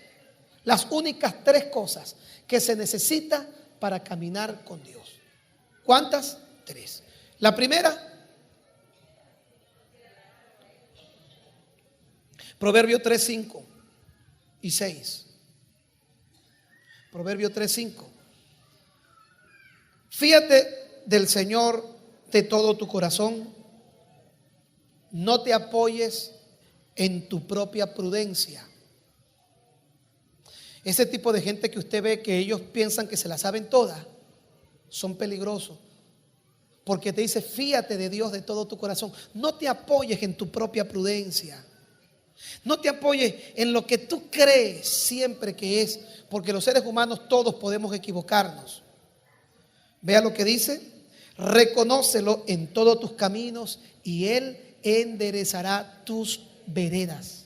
que se necesita para caminar con Dios. ¿Cuántas? 3. La primera, Proverbio 3, 5 y 6. Proverbio 3, 5. Fíate del Señor de todo tu corazón. No te apoyes en tu propia prudencia. Ese tipo de gente que usted ve que ellos piensan que se la saben todas, son peligrosos. Porque te dice, fíate de Dios de todo tu corazón. No te apoyes en tu propia prudencia. No te apoyes en lo que tú crees siempre que es, porque los seres humanos todos podemos equivocarnos. Vea lo que dice: reconócelo en todos tus caminos y Él enderezará tus veredas.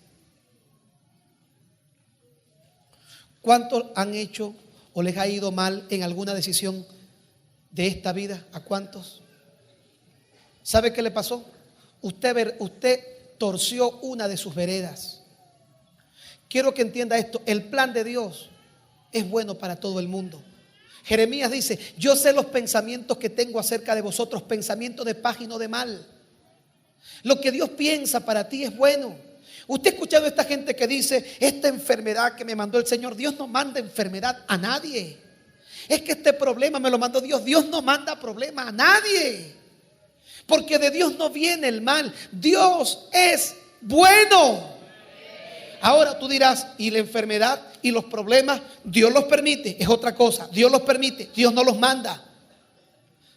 ¿Cuántos han hecho o les ha ido mal en alguna decisión de esta vida? ¿A cuántos? ¿Sabe qué le pasó? Usted torció una de sus veredas. Quiero que entienda esto: el plan de Dios es bueno para todo el mundo. Jeremías dice: yo sé los pensamientos que tengo acerca de vosotros, pensamientos de paz y no de mal. Lo que Dios piensa para ti es bueno. Usted ha escuchado a esta gente que dice: esta enfermedad que me mandó el Señor, Dios no manda enfermedad a nadie. Es que este problema me lo mandó Dios. Dios no manda problema a nadie, porque de Dios no viene el mal. Dios es bueno. Ahora tú dirás: ¿y la enfermedad y los problemas? Dios los permite, es otra cosa. Dios los permite, Dios no los manda.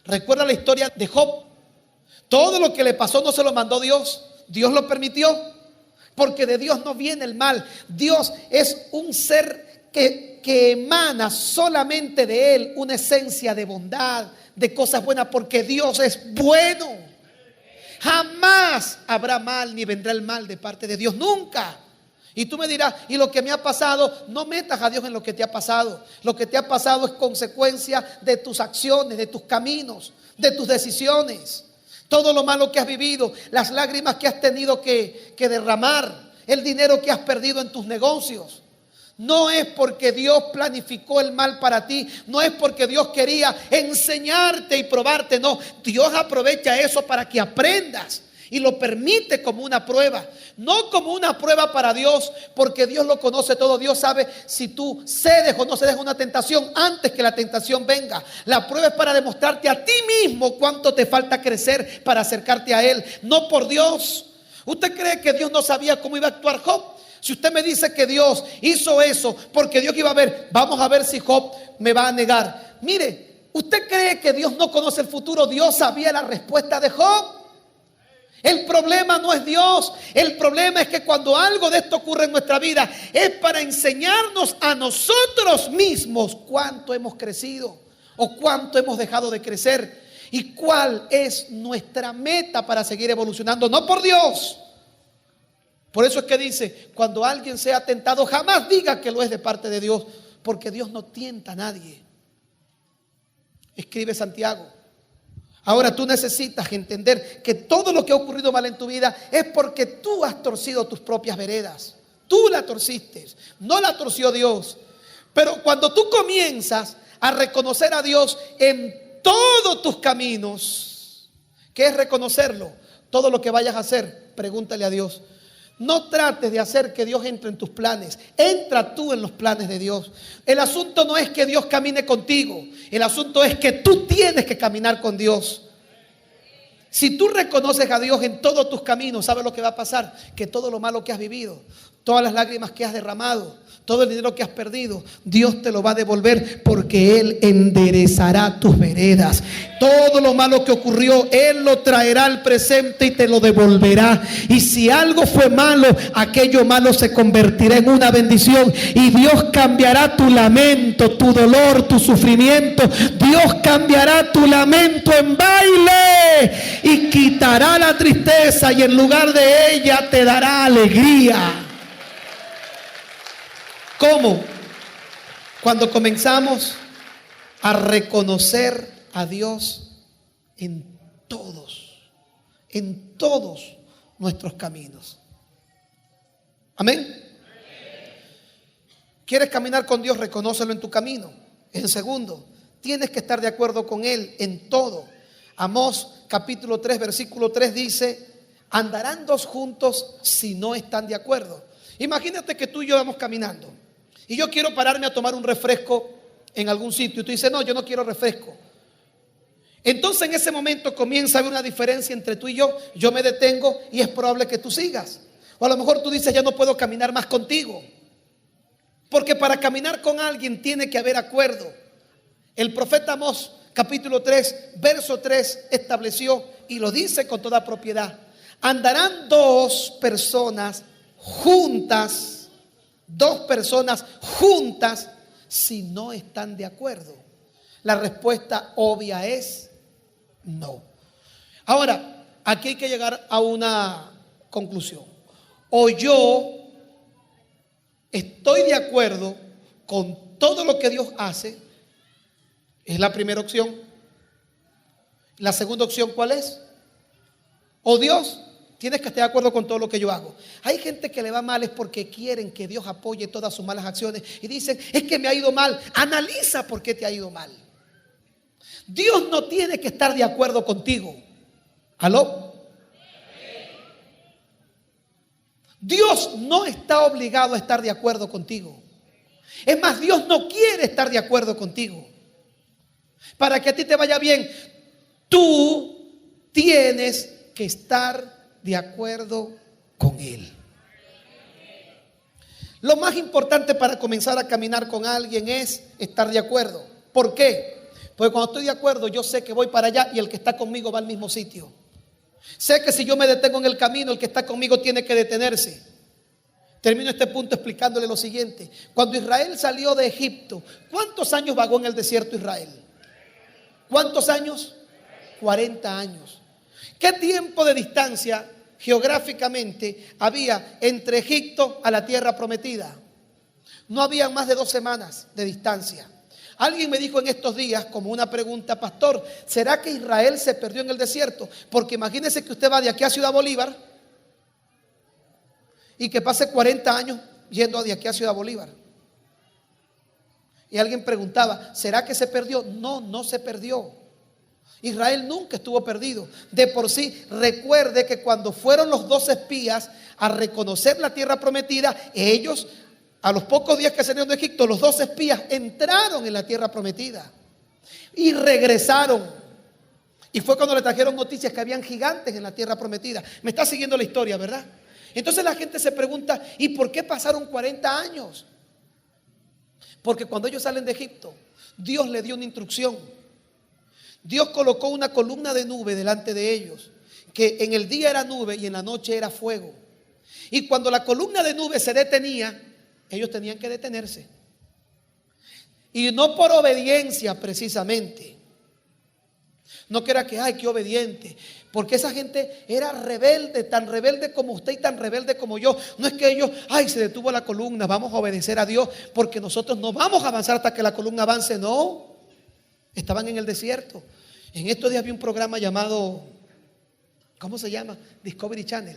Recuerda la historia de Job. Todo lo que le pasó no se lo mandó Dios, Dios lo permitió, porque de Dios no viene el mal. Dios es un ser que emana solamente de Él una esencia de bondad, de cosas buenas, porque Dios es bueno. Jamás habrá mal ni vendrá el mal de parte de Dios, nunca. Y tú me dirás: ¿y lo que me ha pasado? No metas a Dios en lo que te ha pasado. Lo que te ha pasado es consecuencia de tus acciones, de tus caminos, de tus decisiones. Todo lo malo que has vivido, las lágrimas que has tenido que derramar, el dinero que has perdido en tus negocios. No es porque Dios planificó el mal para ti, no es porque Dios quería enseñarte y probarte, no. Dios aprovecha eso para que aprendas y lo permite como una prueba, no como una prueba para Dios, porque Dios lo conoce todo. Dios sabe si tú cedes o no cedes a una tentación antes que la tentación venga. La prueba es para demostrarte a ti mismo cuánto te falta crecer para acercarte a Él, no por Dios. ¿Usted cree que Dios no sabía cómo iba a actuar Job? Si usted me dice que Dios hizo eso porque Dios iba a ver, vamos a ver si Job me va a negar. Mire, ¿usted cree que Dios no conoce el futuro? Dios sabía la respuesta de Job. El problema no es Dios. El problema es que cuando algo de esto ocurre en nuestra vida, es para enseñarnos a nosotros mismos cuánto hemos crecido o cuánto hemos dejado de crecer y cuál es nuestra meta para seguir evolucionando, no por Dios. Por eso es que dice: cuando alguien sea tentado, jamás diga que lo es de parte de Dios, porque Dios no tienta a nadie. Escribe Santiago. Ahora tú necesitas entender que todo lo que ha ocurrido mal en tu vida es porque tú has torcido tus propias veredas. Tú la torciste, no la torció Dios. Pero cuando tú comienzas a reconocer a Dios en todos tus caminos, ¿qué es reconocerlo? Todo lo que vayas a hacer, pregúntale a Dios: No trates de hacer que Dios entre en tus planes. Entra tú en los planes de Dios. El asunto no es que Dios camine contigo. El asunto es que tú tienes que caminar con Dios. Si tú reconoces a Dios en todos tus caminos, ¿sabes lo que va a pasar? Que todo lo malo que has vivido, todas las lágrimas que has derramado, todo el dinero que has perdido, Dios te lo va a devolver, porque Él enderezará tus veredas. Todo lo malo que ocurrió, Él lo traerá al presente y te lo devolverá. Y si algo fue malo, aquello malo se convertirá en una bendición. Y Dios cambiará tu lamento, tu dolor, tu sufrimiento. Dios cambiará tu lamento en baile y quitará la tristeza, y en lugar de ella te dará alegría. ¿Cómo? Cuando comenzamos a reconocer a Dios en todos nuestros caminos. Amén. ¿Quieres caminar con Dios? Reconócelo en tu camino. En segundo, tienes que estar de acuerdo con Él en todo. Amós capítulo 3 versículo 3 dice: andarán dos juntos si no están de acuerdo. Imagínate que tú y yo vamos caminando y yo quiero pararme a tomar un refresco en algún sitio y tú dices: no, yo no quiero refresco. Entonces en ese momento comienza a haber una diferencia entre tú y yo. Yo me detengo y es probable que tú sigas. O a lo mejor tú dices: ya no puedo caminar más contigo. Porque para caminar con alguien tiene que haber acuerdo. El profeta Amós capítulo 3 verso 3 estableció, y lo dice con toda propiedad: andarán dos personas juntas si no están de acuerdo. La respuesta obvia es no. Ahora, aquí hay que llegar a una conclusión. O yo estoy de acuerdo con todo lo que Dios hace, es la primera opción. La segunda opción, ¿cuál es? O Dios, tienes que estar de acuerdo con todo lo que yo hago. Hay gente que le va mal es porque quieren que Dios apoye todas sus malas acciones y dicen: es que me ha ido mal. Analiza por qué te ha ido mal. Dios no tiene que estar de acuerdo contigo. ¿Aló? Dios no está obligado a estar de acuerdo contigo. Es más, Dios no quiere estar de acuerdo contigo. Para que a ti te vaya bien, tú tienes que estar de acuerdo con Él. Lo más importante para comenzar a caminar con alguien es estar de acuerdo. ¿Por qué? Porque cuando estoy de acuerdo, yo sé que voy para allá y el que está conmigo va al mismo sitio. Sé que si yo me detengo en el camino, el que está conmigo tiene que detenerse. Termino este punto explicándole lo siguiente. Cuando Israel salió de Egipto, ¿cuántos años vagó en el desierto Israel? ¿Cuántos años? 40 años. ¿Qué tiempo de distancia geográficamente había entre Egipto a la tierra prometida? No había más de 2 semanas de distancia. Alguien me dijo en estos días, como una pregunta: pastor, ¿será que Israel se perdió en el desierto? Porque imagínese que usted va de aquí a Ciudad Bolívar y que pase 40 años yendo de aquí a Ciudad Bolívar. Y alguien preguntaba: ¿será que se perdió? No, no se perdió. Israel nunca estuvo perdido. De por sí, recuerde que cuando fueron los 12 espías a reconocer la tierra prometida, ellos, a los pocos días que salieron de Egipto, los 12 espías entraron en la tierra prometida y regresaron. Y fue cuando le trajeron noticias que habían gigantes en la tierra prometida. Me está siguiendo la historia, ¿verdad? Entonces la gente se pregunta: ¿y por qué pasaron 40 años? Porque cuando ellos salen de Egipto, Dios les dio una instrucción. Dios colocó una columna de nube delante de ellos, que en el día era nube y en la noche era fuego. Y cuando la columna de nube se detenía, ellos tenían que detenerse. Y no por obediencia precisamente. No que era que, ay, qué obediente. Porque esa gente era rebelde, tan rebelde como usted y tan rebelde como yo. No es que ellos, ay, se detuvo la columna, vamos a obedecer a Dios porque nosotros no vamos a avanzar hasta que la columna avance. No, estaban en el desierto. En estos días vi un programa llamado, ¿cómo se llama? Discovery Channel.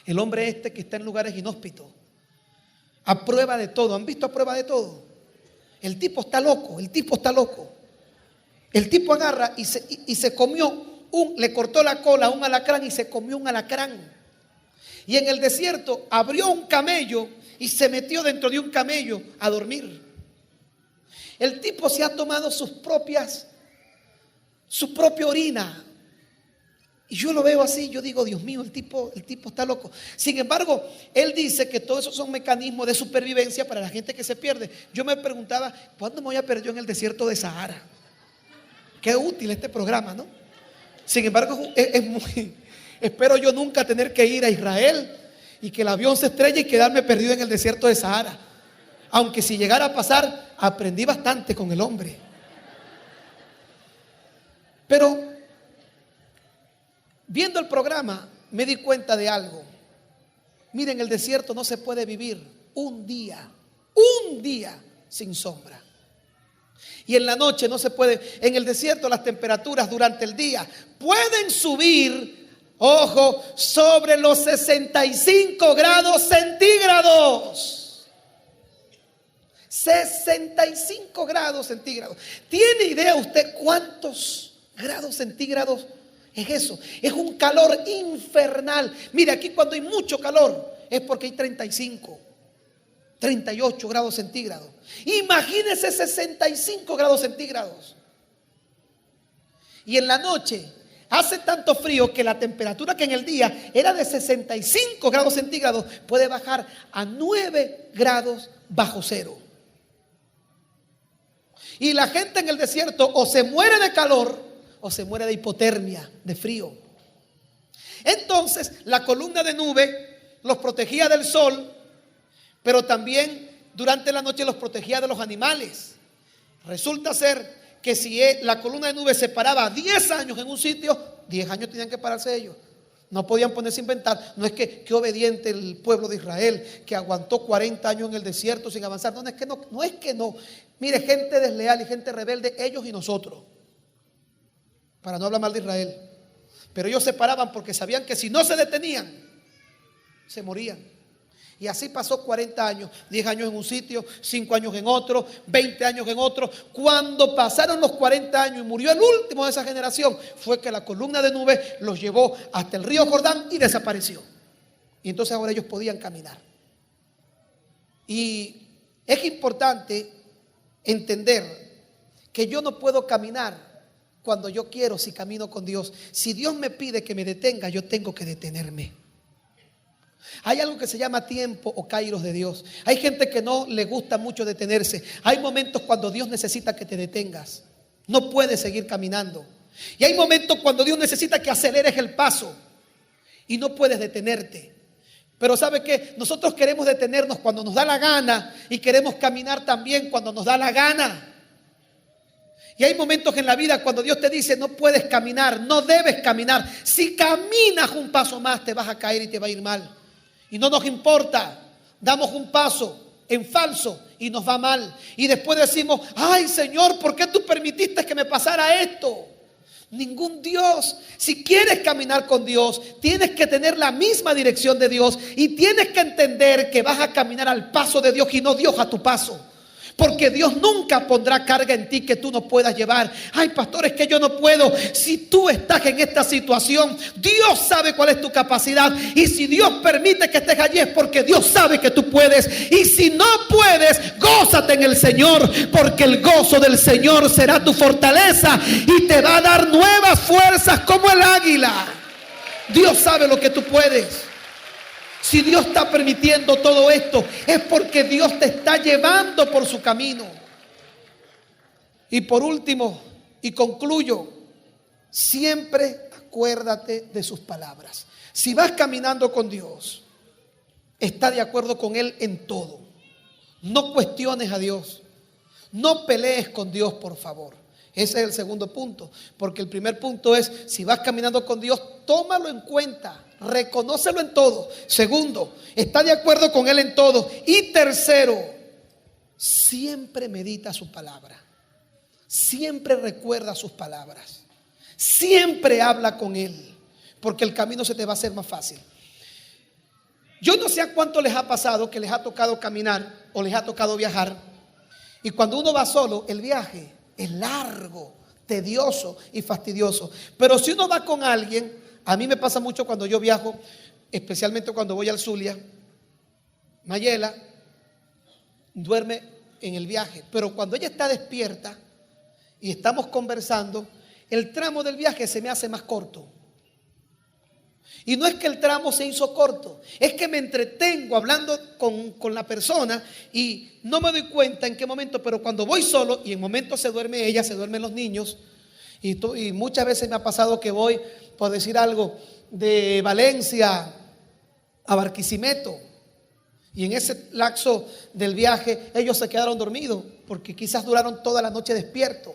El hombre este que está en lugares inhóspitos, a prueba de todo. ¿Han visto a prueba de todo? El tipo está loco, el tipo está loco. El tipo agarra y se comió le cortó la cola a un alacrán y se comió un alacrán. Y en el desierto abrió un camello y se metió dentro de un camello a dormir. El tipo se ha tomado su propia orina. Y yo lo veo así, yo digo, Dios mío, el tipo está loco. Sin embargo, él dice que todos esos son mecanismos de supervivencia para la gente que se pierde. Yo me preguntaba, ¿cuándo me voy a perder yo en el desierto de Sahara? Qué útil este programa, ¿no? Sin embargo, es muy... Espero yo nunca tener que ir a Israel y que el avión se estrelle y quedarme perdido en el desierto de Sahara. Aunque si llegara a pasar, aprendí bastante con el hombre. Pero viendo el programa me di cuenta de algo. Miren, en el desierto no se puede vivir un día sin sombra. Y en la noche no se puede. En el desierto las temperaturas durante el día pueden subir, ojo, sobre los 65 grados centígrados. 65 grados centígrados. ¿Tiene idea usted cuántos grados centígrados es eso? Es un calor infernal. Mire, aquí cuando hay mucho calor es porque hay 35, 38 grados centígrados. Imagínese 65 grados centígrados. Y en la noche hace tanto frío que la temperatura que en el día era de 65 grados centígrados puede bajar a 9 grados bajo cero. Y la gente en el desierto o se muere de calor o se muere de hipotermia, de frío. Entonces la columna de nube los protegía del sol, pero también durante la noche los protegía de los animales. Resulta ser que si la columna de nube se paraba 10 años en un sitio, 10 años tenían que pararse ellos. No podían ponerse a inventar. No es que obediente el pueblo de Israel, que aguantó 40 años en el desierto sin avanzar. No, es que no. Mire, gente desleal y gente rebelde, ellos y nosotros. Para no hablar mal de Israel. Pero ellos se paraban porque sabían que si no se detenían, se morían. Y así pasó 40 años, 10 años en un sitio, 5 años en otro, 20 años en otro. Cuando pasaron los 40 años y murió el último de esa generación, fue que la columna de nube los llevó hasta el río Jordán y desapareció. Y entonces ahora ellos podían caminar. Y es importante entender que yo no puedo caminar cuando yo quiero si camino con Dios. Si Dios me pide que me detenga, yo tengo que detenerme. Hay algo que se llama tiempo o kairos de Dios. Hay gente que no le gusta mucho detenerse. Hay momentos cuando Dios necesita que te detengas. No puedes seguir caminando. Y hay momentos cuando Dios necesita que aceleres el paso y no puedes detenerte. Pero ¿sabe qué? Nosotros queremos detenernos cuando nos da la gana y queremos caminar también cuando nos da la gana. Y hay momentos en la vida cuando Dios te dice: no puedes caminar, no debes caminar. Si caminas un paso más te vas a caer y te va a ir mal. Y no nos importa, damos un paso en falso y nos va mal. Y después decimos: ay Señor, ¿por qué tú permitiste que me pasara esto? Ningún Dios. Si quieres caminar con Dios, tienes que tener la misma dirección de Dios. Y tienes que entender que vas a caminar al paso de Dios y no Dios a tu paso. Porque Dios nunca pondrá carga en ti que tú no puedas llevar. Ay, pastor, es que yo no puedo. Si tú estás en esta situación, Dios sabe cuál es tu capacidad. Y si Dios permite que estés allí es porque Dios sabe que tú puedes. Y si no puedes, gózate en el Señor, porque el gozo del Señor será tu fortaleza y te va a dar nuevas fuerzas como el águila. Dios sabe lo que tú puedes. Si Dios está permitiendo todo esto, es porque Dios te está llevando por su camino. Y por último, y concluyo, siempre acuérdate de sus palabras. Si vas caminando con Dios, está de acuerdo con Él en todo. No cuestiones a Dios. No pelees con Dios, por favor. Ese es el segundo punto. Porque el primer punto es: si vas caminando con Dios, tómalo en cuenta. Reconócelo en todo. Segundo, está de acuerdo con Él en todo. Y tercero, siempre medita su palabra. Siempre recuerda sus palabras. Siempre habla con Él, porque el camino se te va a hacer más fácil. Yo no sé a cuánto les ha pasado que les ha tocado caminar o les ha tocado viajar. Y cuando uno va solo, el viaje es largo, tedioso y fastidioso. Pero si uno va con alguien, a mí me pasa mucho cuando yo viajo, especialmente cuando voy al Zulia, Mayela duerme en el viaje, pero cuando ella está despierta y estamos conversando, el tramo del viaje se me hace más corto. Y no es que el tramo se hizo corto, es que me entretengo hablando con la persona y no me doy cuenta en qué momento, pero cuando voy solo y en momentos se duerme ella, se duermen los niños, y muchas veces me ha pasado que voy, por decir algo, de Valencia a Barquisimeto, y en ese lapso del viaje ellos se quedaron dormidos porque quizás duraron toda la noche despiertos.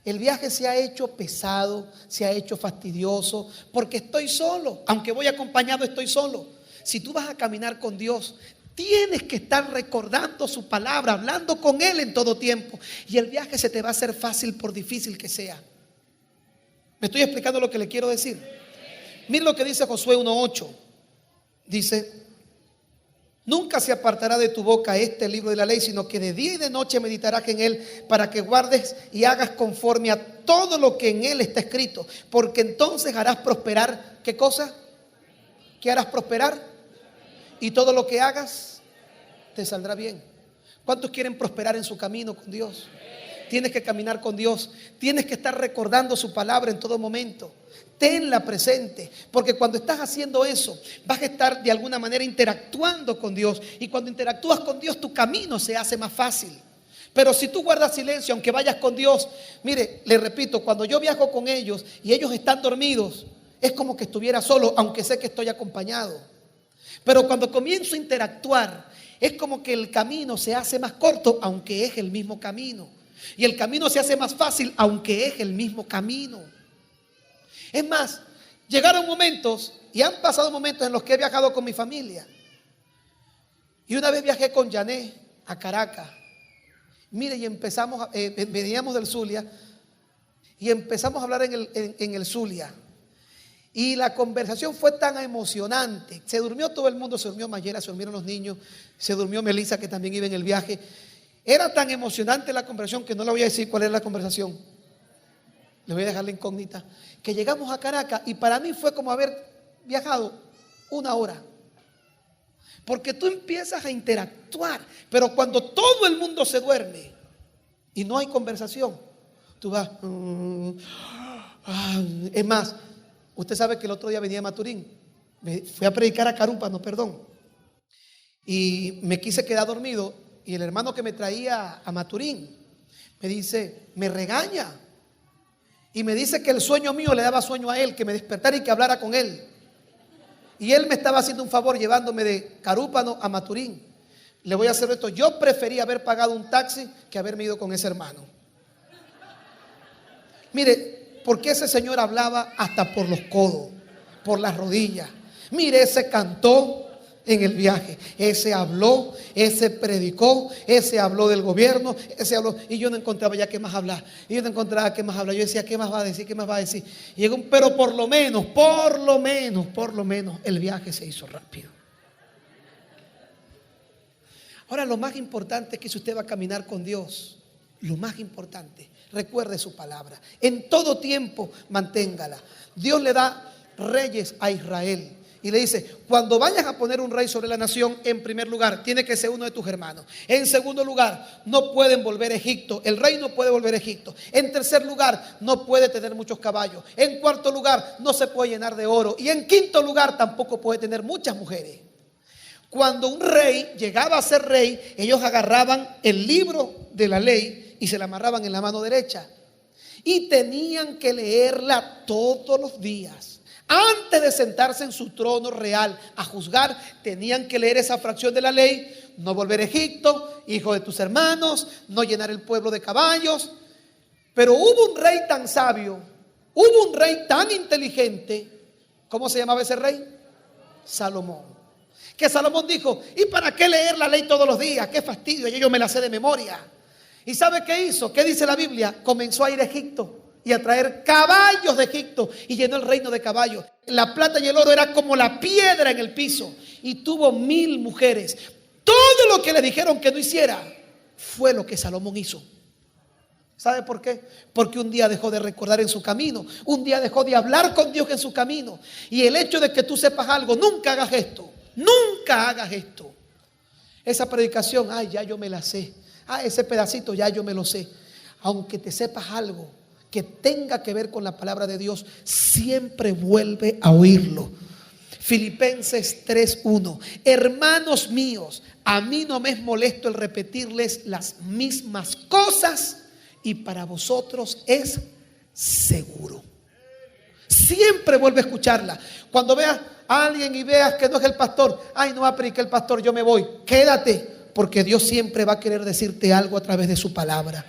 El viaje se ha hecho pesado, se ha hecho fastidioso, porque estoy solo. Aunque voy acompañado, estoy solo. Si tú vas a caminar con Dios, tienes que estar recordando su palabra, hablando con Él en todo tiempo. Y el viaje se te va a hacer fácil por difícil que sea. ¿Me estoy explicando lo que le quiero decir? Mira lo que dice Josué 1:8. Dice: nunca se apartará de tu boca este libro de la ley, sino que de día y de noche meditarás en él, para que guardes y hagas conforme a todo lo que en él está escrito, porque entonces harás prosperar. ¿Qué cosa? ¿Qué harás prosperar? Y todo lo que hagas te saldrá bien. ¿Cuántos quieren prosperar en su camino con Dios? Tienes que caminar con Dios. Tienes que estar recordando su palabra en todo momento. Tenla presente, porque cuando estás haciendo eso, vas a estar de alguna manera interactuando con Dios. Y cuando interactúas con Dios, tu camino se hace más fácil. Pero si tú guardas silencio, aunque vayas con Dios, mire, le repito, cuando yo viajo con ellos y ellos están dormidos, es como que estuviera solo, aunque sé que estoy acompañado. Pero cuando comienzo a interactuar, es como que el camino se hace más corto, aunque es el mismo camino. Y el camino se hace más fácil, aunque es el mismo camino. Es más, llegaron momentos y han pasado momentos en los que he viajado con mi familia. Y una vez viajé con Yané a Caracas. Mire, y empezamos, veníamos del Zulia y empezamos a hablar en el Zulia. Y la conversación fue tan emocionante. Se durmió todo el mundo, se durmió Mayela, se durmieron los niños, se durmió Melissa, que también iba en el viaje. Era tan emocionante la conversación que no le voy a decir cuál era la conversación. Le voy a dejar la incógnita. Que llegamos a Caracas y para mí fue como haber viajado 1 hora. Porque tú empiezas a interactuar, pero cuando todo el mundo se duerme y no hay conversación, tú vas. Es más, usted sabe que el otro día venía a Maturín. Fui a predicar a Carúpano, perdón. Y me quise quedar dormido. Y el hermano que me traía a Maturín me dice, me regaña. Y me dice que el sueño mío le daba sueño a él, que me despertara y que hablara con él. Y él me estaba haciendo un favor llevándome de Carúpano a Maturín. Le voy a hacer esto. Yo preferí haber pagado un taxi que haberme ido con ese hermano. Mire, porque ese señor hablaba hasta por los codos, por las rodillas. Mire, ese cantó en el viaje, ese habló, ese predicó, ese habló del gobierno, ese habló, y yo no encontraba ya qué más hablar, y yo no encontraba qué más hablar. Yo decía, ¿qué más va a decir? ¿Qué más va a decir? Y llegó, pero por lo menos el viaje se hizo rápido. Ahora, lo más importante es que si usted va a caminar con Dios, lo más importante, recuerde su palabra. En todo tiempo manténgala. Dios le da reyes a Israel. Y le dice, cuando vayas a poner un rey sobre la nación, en primer lugar, tiene que ser uno de tus hermanos. En segundo lugar, no pueden volver a Egipto. El rey no puede volver a Egipto. En tercer lugar, no puede tener muchos caballos. En cuarto lugar, no se puede llenar de oro. Y en quinto lugar, tampoco puede tener muchas mujeres. Cuando un rey llegaba a ser rey, ellos agarraban el libro de la ley y se la amarraban en la mano derecha. Y tenían que leerla todos los días. Antes de sentarse en su trono real a juzgar, tenían que leer esa fracción de la ley: no volver a Egipto, hijo de tus hermanos, no llenar el pueblo de caballos. Pero hubo un rey tan sabio, hubo un rey tan inteligente. ¿Cómo se llamaba ese rey? Salomón. Que Salomón dijo, ¿y para qué leer la ley todos los días? ¡Qué fastidio! Yo me la sé de memoria. ¿Y sabe qué hizo? ¿Qué dice la Biblia? Comenzó a ir a Egipto y a traer caballos de Egipto y llenó el reino de caballos. La plata y el oro era como la piedra en el piso y tuvo 1000 mujeres. Todo lo que le dijeron que no hiciera fue lo que Salomón hizo. ¿Sabe por qué? Porque un día dejó de recordar en su camino, un día dejó de hablar con Dios en su camino. Y el hecho de que tú sepas algo, nunca hagas esto, nunca hagas esto. Esa predicación, ay, ya yo me la sé. Ese pedacito ya yo me lo sé. Aunque te sepas algo que tenga que ver con la palabra de Dios, siempre vuelve a oírlo. Filipenses 3:1. Hermanos míos, a mí no me es molesto el repetirles las mismas cosas, y para vosotros es seguro. Siempre vuelve a escucharla. Cuando veas a alguien y veas que no es el pastor, ay, no va a predicar el pastor, yo me voy. Quédate, porque Dios siempre va a querer decirte algo a través de su palabra.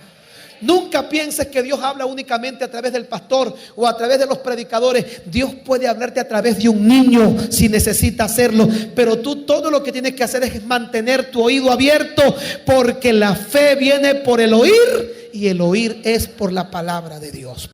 Nunca pienses que Dios habla únicamente a través del pastor o a través de los predicadores. Dios puede hablarte a través de un niño si necesita hacerlo. Pero tú todo lo que tienes que hacer es mantener tu oído abierto, porque la fe viene por el oír y el oír es por la palabra de Dios.